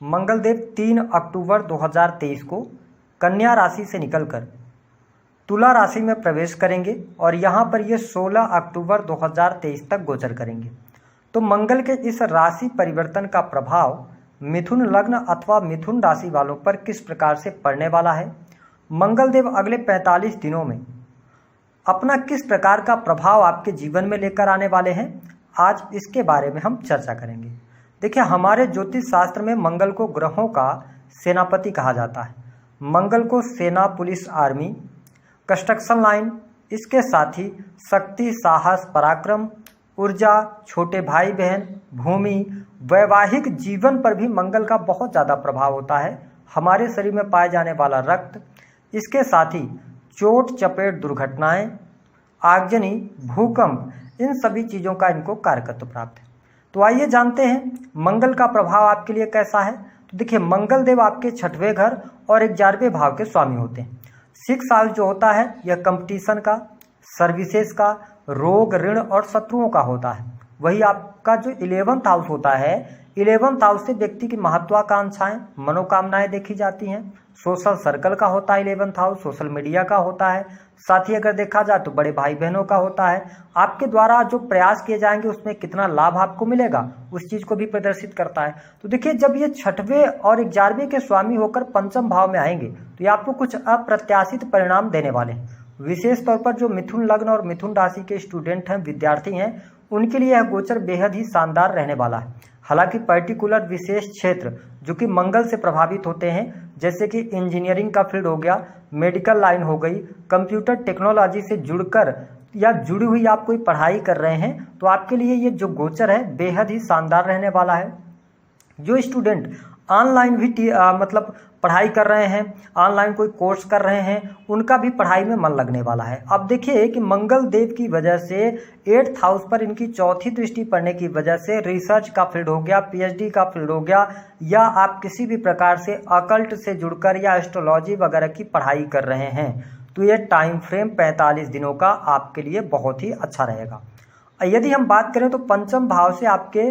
मंगलदेव 3 अक्टूबर 2023 को कन्या राशि से निकलकर तुला राशि में प्रवेश करेंगे और यहाँ पर ये 16 अक्टूबर 2023 तक गोचर करेंगे। तो मंगल के इस राशि परिवर्तन का प्रभाव मिथुन लग्न अथवा मिथुन राशि वालों पर किस प्रकार से पड़ने वाला है, मंगलदेव अगले 45 दिनों में अपना किस प्रकार का प्रभाव आपके जीवन में लेकर आने वाले हैं, आज इसके बारे में हम चर्चा करेंगे। देखिए, हमारे ज्योतिष शास्त्र में मंगल को ग्रहों का सेनापति कहा जाता है। मंगल को सेना, पुलिस, आर्मी, कंस्ट्रक्शन लाइन, इसके साथ ही शक्ति, साहस, पराक्रम, ऊर्जा, छोटे भाई बहन, भूमि, वैवाहिक जीवन पर भी मंगल का बहुत ज़्यादा प्रभाव होता है। हमारे शरीर में पाए जाने वाला रक्त, इसके साथ ही चोट चपेट दुर्घटनाएं, आगजनी, भूकंप, इन सभी चीज़ों का इनको कारकत्व प्राप्त है। तो आइए जानते हैं मंगल का प्रभाव आपके लिए कैसा है। तो देखिए, मंगल देव आपके 6वें घर और 11वें भाव के स्वामी होते हैं। 6 हाउस जो होता है यह कंपटीशन का, सर्विसेज का, रोग, ऋण और शत्रुओं का होता है। वही आपका जो 11th हाउस होता है, 11th हाउस से व्यक्ति की महत्वाकांक्षाएं, मनोकामनाएं देखी जाती हैं। सोशल सर्कल का होता है 11th हाउस, सोशल मीडिया का होता है। साथ ही अगर देखा जाए तो बड़े भाई बहनों का होता है। आपके द्वारा जो प्रयास किए जाएंगे उसमें कितना लाभ आपको मिलेगा, उस चीज़ को भी प्रदर्शित करता है। तो देखिए, जब ये 6वें और 11वें के स्वामी होकर पंचम भाव में आएंगे तो ये आपको कुछ अप्रत्याशित परिणाम देने वाले हैं। विशेष तौर पर जो मिथुन लग्न और मिथुन राशि के स्टूडेंट हैं, विद्यार्थी हैं, उनके लिए यह गोचर बेहद ही शानदार रहने वाला है। हालांकि पर्टिकुलर विशेष क्षेत्र जो कि मंगल से प्रभावित होते हैं, जैसे कि इंजीनियरिंग का फील्ड हो गया, मेडिकल लाइन हो गई, कंप्यूटर टेक्नोलॉजी से जुड़कर या जुड़ी हुई आप कोई पढ़ाई कर रहे हैं, तो आपके लिए ये जो गोचर है बेहद ही शानदार रहने वाला है। जो स्टूडेंट ऑनलाइन भी मतलब पढ़ाई कर रहे हैं, ऑनलाइन कोई कोर्स कर रहे हैं, उनका भी पढ़ाई में मन लगने वाला है। अब देखिए कि मंगल देव की वजह से 8th हाउस पर इनकी चौथी दृष्टि पड़ने की वजह से रिसर्च का फील्ड हो गया, पीएचडी का फील्ड हो गया, या आप किसी भी प्रकार से अकल्ट से जुड़कर या एस्ट्रोलॉजी वगैरह की पढ़ाई कर रहे हैं, तो ये टाइम फ्रेम 45 दिनों का आपके लिए बहुत ही अच्छा रहेगा। यदि हम बात करें तो पंचम भाव से आपके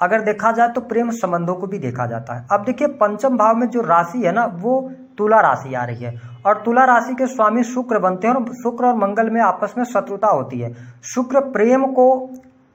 अगर देखा जाए तो प्रेम संबंधों को भी देखा जाता है। अब देखिए, पंचम भाव में जो राशि है ना, वो तुला राशि आ रही है और तुला राशि के स्वामी शुक्र बनते हैं और शुक्र और मंगल में आपस में शत्रुता होती है। शुक्र प्रेम को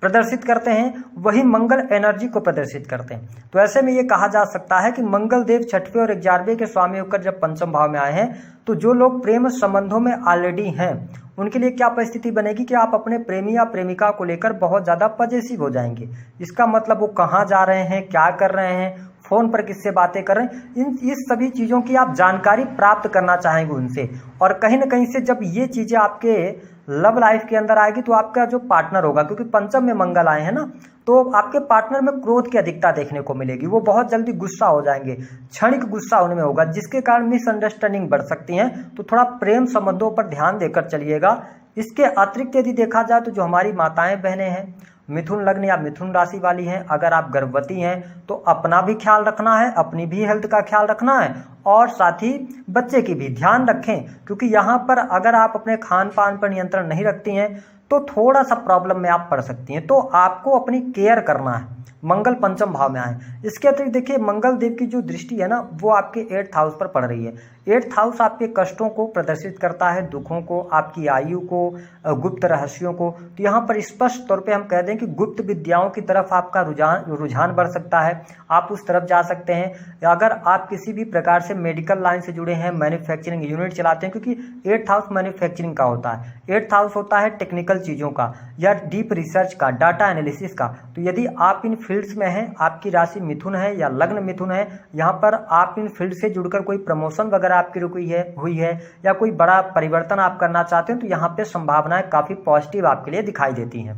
प्रदर्शित करते हैं, वही मंगल एनर्जी को प्रदर्शित करते हैं। तो ऐसे में ये कहा जा सकता है कि मंगल देव 6वें और 11वें के स्वामी होकर जब पंचम भाव में आए हैं, तो जो लोग प्रेम संबंधों में ऑलरेडी हैं उनके लिए क्या परिस्थिति बनेगी कि आप अपने प्रेमी या प्रेमिका को लेकर बहुत ज़्यादा पजेसिव हो जाएंगे। इसका मतलब वो कहाँ जा रहे हैं, क्या कर रहे हैं, फ़ोन पर किससे बातें कर रहे हैं, इस सभी चीज़ों की आप जानकारी प्राप्त करना चाहेंगे उनसे। और कहीं ना कहीं से जब ये चीज़ें आपके लव लाइफ के अंदर आएगी तो आपका जो पार्टनर होगा, क्योंकि पंचम में मंगल आए हैं ना, तो आपके पार्टनर में क्रोध की अधिकता देखने को मिलेगी। वो बहुत जल्दी गुस्सा हो जाएंगे, क्षणिक गुस्सा उनमें होगा, जिसके कारण मिसअंडरस्टैंडिंग बढ़ सकती हैं। तो थोड़ा प्रेम संबंधों पर ध्यान देकर चलिएगा। इसके अतिरिक्त यदि देखा जाए तो जो हमारी माताएं बहनें हैं, मिथुन लग्न या मिथुन राशि वाली हैं, अगर आप गर्भवती हैं तो अपना भी ख्याल रखना है, अपनी भी हेल्थ का ख्याल रखना है और साथ ही बच्चे की भी ध्यान रखें, क्योंकि यहाँ पर अगर आप अपने खान पान पर नियंत्रण नहीं रखती हैं तो थोड़ा सा प्रॉब्लम में आप पड़ सकती हैं। तो आपको अपनी केयर करना है। मंगल पंचम भाव में आए। इसके अतिरिक्त देखिए, मंगल देव की जो दृष्टि है ना, वो आपके 8th हाउस पर पड़ रही है। 8th हाउस आपके कष्टों को प्रदर्शित करता है, दुखों को, आपकी आयु को, गुप्त रहस्यों को। तो यहाँ पर स्पष्ट तौर पे हम कह दें कि गुप्त विद्याओं की तरफ आपका रुझान बढ़ सकता है, आप उस तरफ जा सकते हैं। अगर आप किसी भी प्रकार से मेडिकल लाइन से जुड़े हैं, मैन्युफैक्चरिंग यूनिट चलाते हैं, क्योंकि 8th हाउस मैन्युफैक्चरिंग का होता है, 8th हाउस होता है टेक्निकल चीज़ों का या डीप रिसर्च का, डाटा एनालिसिस का। तो यदि आप इन फील्ड्स में हैं, आपकी राशि मिथुन है या लग्न मिथुन है, यहाँ पर आप इन फील्ड से जुड़कर कोई प्रमोशन वगैरह आपकी हुई है या कोई बड़ा परिवर्तन आप करना चाहते हैं, तो यहाँ पे संभावनाएं काफ़ी पॉजिटिव आपके लिए दिखाई देती हैं।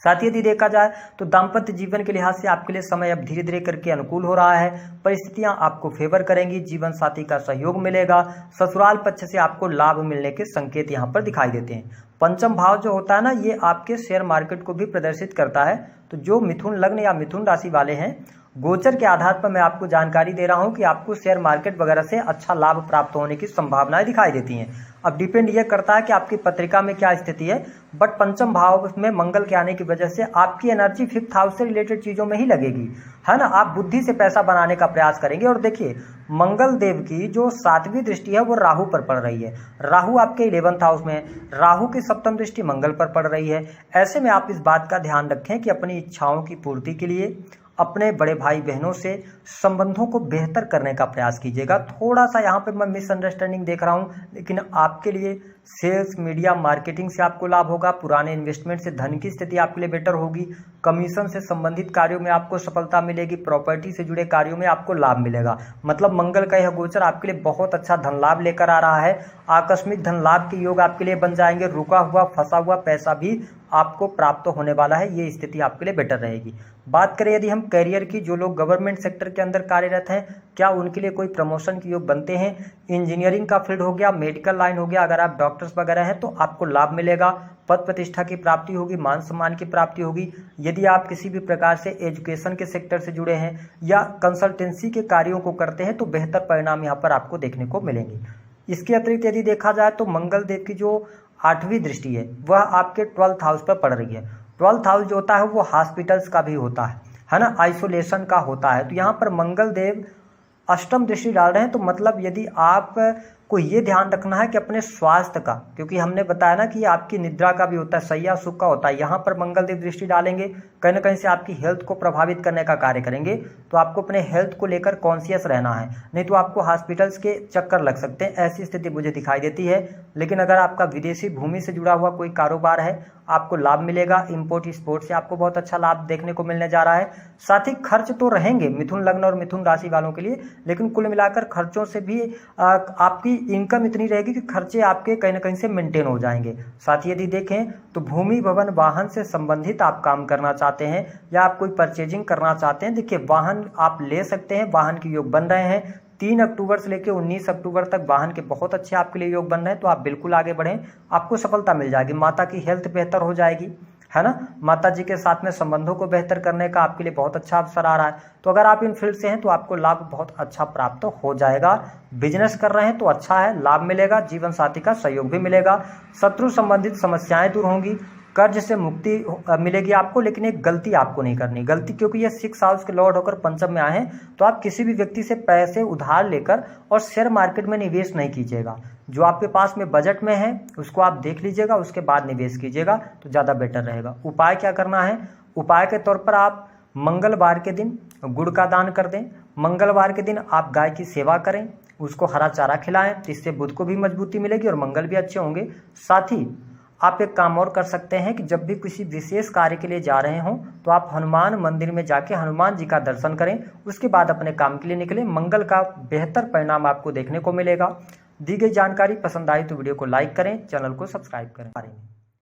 साथ ही यदि देखा जाए तो दाम्पत्य जीवन के लिहाज से आपके लिए समय अब धीरे धीरे करके अनुकूल हो रहा है। परिस्थितियां आपको फेवर करेंगी, जीवन साथी का सहयोग मिलेगा, ससुराल पक्ष से आपको लाभ मिलने के संकेत यहाँ पर दिखाई देते हैं। पंचम भाव जो होता है ना, ये आपके शेयर मार्केट को भी प्रदर्शित करता है। तो जो मिथुन लग्न या मिथुन राशि वाले हैं गोचर के आधार पर मैं आपको जानकारी दे रहा हूं कि आपको शेयर मार्केट वगैरह से अच्छा लाभ प्राप्त होने की संभावनाएं दिखाई देती हैं। अब डिपेंड ये करता है कि आपकी पत्रिका में क्या स्थिति है, बट पंचम भाव में मंगल के आने की वजह से आपकी एनर्जी 5th हाउस से रिलेटेड चीजों में ही लगेगी, है ना। आप बुद्धि से पैसा बनाने का प्रयास करेंगे। और देखिए, मंगल देव की जो 7वीं दृष्टि है वो राहु पर पड़ रही है। राहु आपके 11th हाउस में है, राहु की 7म दृष्टि मंगल पर पड़ रही है। ऐसे में आप इस बात का ध्यान रखें कि अपनी इच्छाओं की पूर्ति के लिए अपने बड़े भाई बहनों से संबंधों को बेहतर करने का प्रयास कीजिएगा। थोड़ा सा यहाँ पे मैं मिसअंडरस्टैंडिंग देख रहा हूँ, लेकिन आपके लिए सेल्स, मीडिया, मार्केटिंग से आपको लाभ होगा। पुराने इन्वेस्टमेंट से धन की स्थिति आपके लिए बेटर होगी। कमीशन से संबंधित कार्यों में आपको सफलता मिलेगी। प्रॉपर्टी से जुड़े कार्यों में आपको लाभ मिलेगा। मतलब मंगल का यह गोचर आपके लिए बहुत अच्छा धन लाभ लेकर आ रहा है। आकस्मिक धन लाभ के योग आपके लिए बन जाएंगे। रुका हुआ, फंसा हुआ पैसा भी आपको प्राप्त होने वाला है। ये स्थिति आपके लिए बेटर रहेगी। बात करें यदि हम करियर की, जो लोग गवर्नमेंट सेक्टर के अंदर कार्यरत हैं, क्या उनके लिए कोई प्रमोशन के योग बनते हैं। इंजीनियरिंग का फील्ड हो गया, मेडिकल लाइन हो गया, अगर आप डॉक्टर्स वगैरह हैं तो आपको लाभ मिलेगा। पद प्रतिष्ठा की प्राप्ति होगी, मान सम्मान की प्राप्ति होगी। यदि आप किसी भी प्रकार से एजुकेशन के सेक्टर से जुड़े हैं या कंसल्टेंसी के कार्यों को करते हैं तो बेहतर परिणाम यहाँ पर आपको देखने को मिलेंगे। इसके अतिरिक्त यदि देखा जाए तो मंगल देव की जो 8वीं दृष्टि है वह आपके 12th हाउस पर पड़ रही है। 12th हाउस जो होता है वो हॉस्पिटल्स का भी होता है ना, आइसोलेशन का होता है। तो यहाँ पर मंगल देव 8म दृष्टि डाल रहे हैं। तो मतलब यदि आप को ये ध्यान रखना है कि अपने स्वास्थ्य का, क्योंकि हमने बताया ना कि आपकी निद्रा का भी होता है, शैया सुख का होता है। यहाँ पर मंगल देव दृष्टि डालेंगे, कहीं ना कहीं से आपकी हेल्थ को प्रभावित करने का कार्य करेंगे। तो आपको अपने हेल्थ को लेकर कॉन्शियस रहना है, नहीं तो आपको हॉस्पिटल्स के चक्कर लग सकते हैं। ऐसी स्थिति मुझे दिखाई देती है। लेकिन अगर आपका विदेशी भूमि से जुड़ा हुआ कोई कारोबार है, आपको लाभ मिलेगा। इंपोर्ट एक्सपोर्ट से आपको बहुत अच्छा लाभ देखने को मिलने जा रहा है। साथ ही खर्च तो रहेंगे मिथुन लग्न और मिथुन राशि वालों के लिए, लेकिन कुल मिलाकर खर्चों से भी आपकी इनकम इतनी रहेगी कि खर्चे आपके कहीं ना कहीं से मेंटेन हो जाएंगे। साथ ही यदि देखें तो भूमि, भवन, वाहन से संबंधित आप काम करना चाहते हैं या आप कोई परचेजिंग करना चाहते हैं, देखिए वाहन आप ले सकते हैं। वाहन के योग बन रहे हैं। 3 अक्टूबर से लेकर 19 अक्टूबर तक वाहन के बहुत अच्छे आपके लिए योग बन रहे हैं। तो आप बिल्कुल आगे बढ़ें, आपको सफलता मिल जाएगी। माता की हेल्थ बेहतर हो जाएगी, है ना। माता जी के साथ में संबंधों को बेहतर करने का आपके लिए बहुत अच्छा अवसर आ रहा है। तो अगर आप इन फील्ड से हैं तो आपको लाभ बहुत अच्छा प्राप्त हो जाएगा। बिजनेस कर रहे हैं तो अच्छा है, लाभ मिलेगा। जीवन साथी का सहयोग भी मिलेगा। शत्रु संबंधित समस्याएं दूर होंगी। कर्ज से मुक्ति मिलेगी आपको। लेकिन एक गलती आपको नहीं करनी, गलती क्योंकि ये 6 हाउस के लॉर्ड होकर पंचम में आए हैं। तो आप किसी भी व्यक्ति से पैसे उधार लेकर और शेयर मार्केट में निवेश नहीं कीजिएगा। जो आपके पास में बजट में है उसको आप देख लीजिएगा, उसके बाद निवेश कीजिएगा तो ज़्यादा बेटर रहेगा। उपाय क्या करना है? उपाय के तौर पर आप मंगलवार के दिन गुड़ का दान कर दें। मंगलवार के दिन आप गाय की सेवा करें, उसको हरा चारा खिलाएं। इससे बुध को भी मजबूती मिलेगी और मंगल भी अच्छे होंगे। साथ ही आप एक काम और कर सकते हैं कि जब भी किसी विशेष कार्य के लिए जा रहे हों तो आप हनुमान मंदिर में जाके हनुमान जी का दर्शन करें। उसके बाद अपने काम के लिए निकलें। मंगल का बेहतर परिणाम आपको देखने को मिलेगा। दी गई जानकारी पसंद आई तो वीडियो को लाइक करें, चैनल को सब्सक्राइब करें।